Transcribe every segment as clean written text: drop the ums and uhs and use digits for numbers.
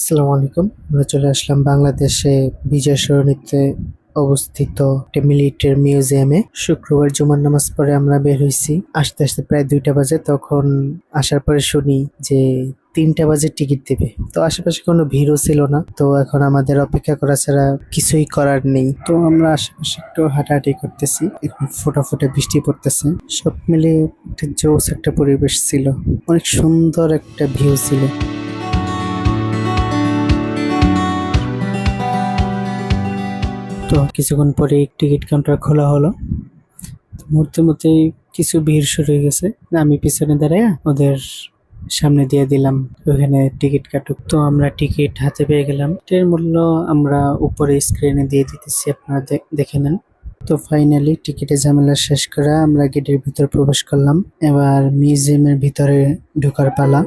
আসসালামু আলাইকুম। আমরা চলে আসলাম বাংলাদেশে বিজয় সরণিতে অবস্থিত একটা মিলিটারি মিউজিয়ামে। শুক্রবার জুমার নামাজ পড়ে আমরা বের হইছি। আসতে আসতে প্রায় 2টা বাজে। তখন আসার পরে শুনি যে 3টা বাজে টিকিট দেবে। তো আশেপাশে কোনো ভিড়ও ছিল না। তো এখন আমাদের অপেক্ষা করা ছাড়া কিছুই করার নেই। তো আমরা আশেপাশে একটু হাঁটাহাঁটি করতেছি। এখন ফোঁটা ফোঁটা বৃষ্টি পড়তেছে। সব মিলে একটা জোস একটা পরিবেশ ছিল। অনেক সুন্দর একটা ভিউ ছিল। তো কিছুক্ষণ পরে টিকিট কাউন্টার খোলা হলো। মুহূর্তের মধ্যেই কিছু ভিড় শুরু হয়ে গেছে। আমি পিছনে দাঁড়ায় ওদের সামনে দিয়ে দিলাম ওখানে টিকিট কাটুক। তো আমরা টিকিট হাতে পেয়ে গেলাম। এর মূল্য আমরা উপরে স্ক্রিনে দিয়ে দিতেছি, আপনারা দেখে নেন। তো ফাইনালি টিকিটের ঝামেলা শেষ করে আমরা গেটের ভিতর প্রবেশ করলাম। এবার মিউজিয়ামের ভিতরে ঢোকার পালা।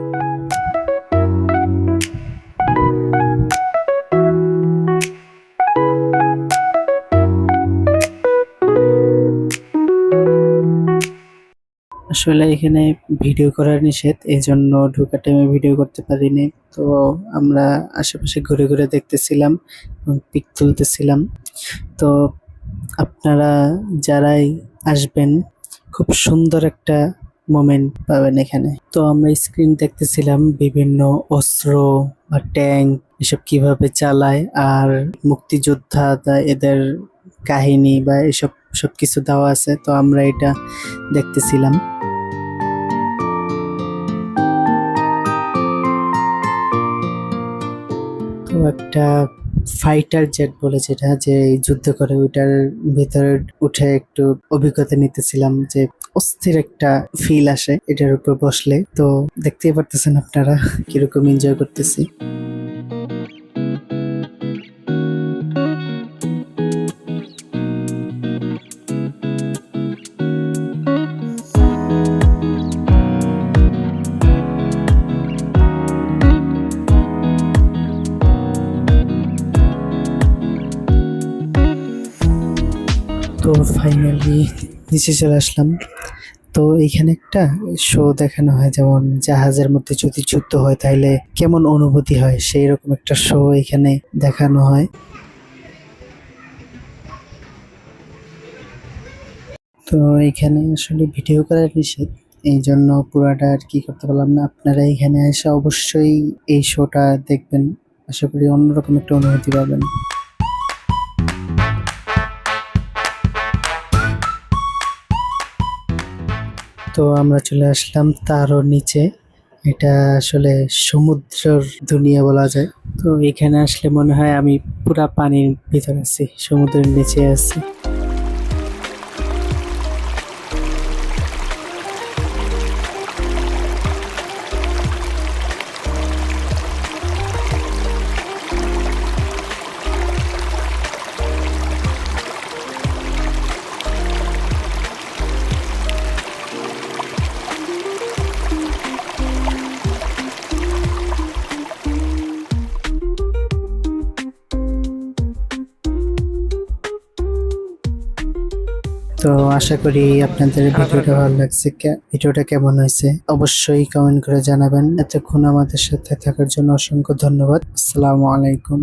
আসলে এখানে ভিডিও করা নিষেধ, এই জন্য ঢোকার টাইমে ভিডিও করতে পারিনি। তো আমরা আশেপাশে ঘুরে ঘুরে দেখতেছিলাম এবং পিক তুলতেছিলাম। তো আপনারা যারাই আসবেন খুব সুন্দর একটা মোমেন্ট পাবেন এখানে। তো আমরা স্ক্রিন দেখতেছিলাম বিভিন্ন অস্ত্র বা ট্যাঙ্ক এসব কিভাবে চালায়, আর মুক্তিযোদ্ধা এদের কাহিনী বা এসব সবকিছু দেওয়া আছে। তো আমরা এটা দেখতেছিলাম। তো একটা ফাইটার জেট বলে যেটা, যে যুদ্ধ করে, ওইটার ভিতরে উঠে একটু অভিজ্ঞতা নিতেছিলাম, যে অস্থির একটা ফিল আসে এটার উপর বসলে। তো দেখতেই পারতেছেন আপনারা কিরকম এনজয় করতেছি। তো ফাইনালি নিচে চলে আসলাম। তো এইখানে একটা শো দেখানো হয়, যেমন জাহাজের মধ্যে যদি যুদ্ধ হয় তাহলে কেমন অনুভূতি হয়, সেই রকম একটা শো এখানে দেখানো হয়। তো এখানে আসলে ভিডিও করা নিষেধ, এই জন্য পুরাটা আর কি করতে পারলাম না। আপনারা এখানে এসে অবশ্যই এই শোটা দেখবেন, আশা করি অন্যরকম একটা অনুভূতি পাবেন। তো আমরা চলে আসলাম তারও নিচে। এটা আসলে সমুদ্রের দুনিয়া বলা যায়। তো এখানে আসলে মনে হয় আমি পুরা পানির ভিতরে আছি, সমুদ্রের নিচে আছি। তো আশা করি আপনাদের ভিডিওটা ভালো লাগছে। ভিডিওটা কেমন হয়েছে অবশ্যই কমেন্ট করে জানাবেন। এতক্ষণ আমাদের সাথে থাকার জন্য অসংখ্য ধন্যবাদ। আসসালামু আলাইকুম।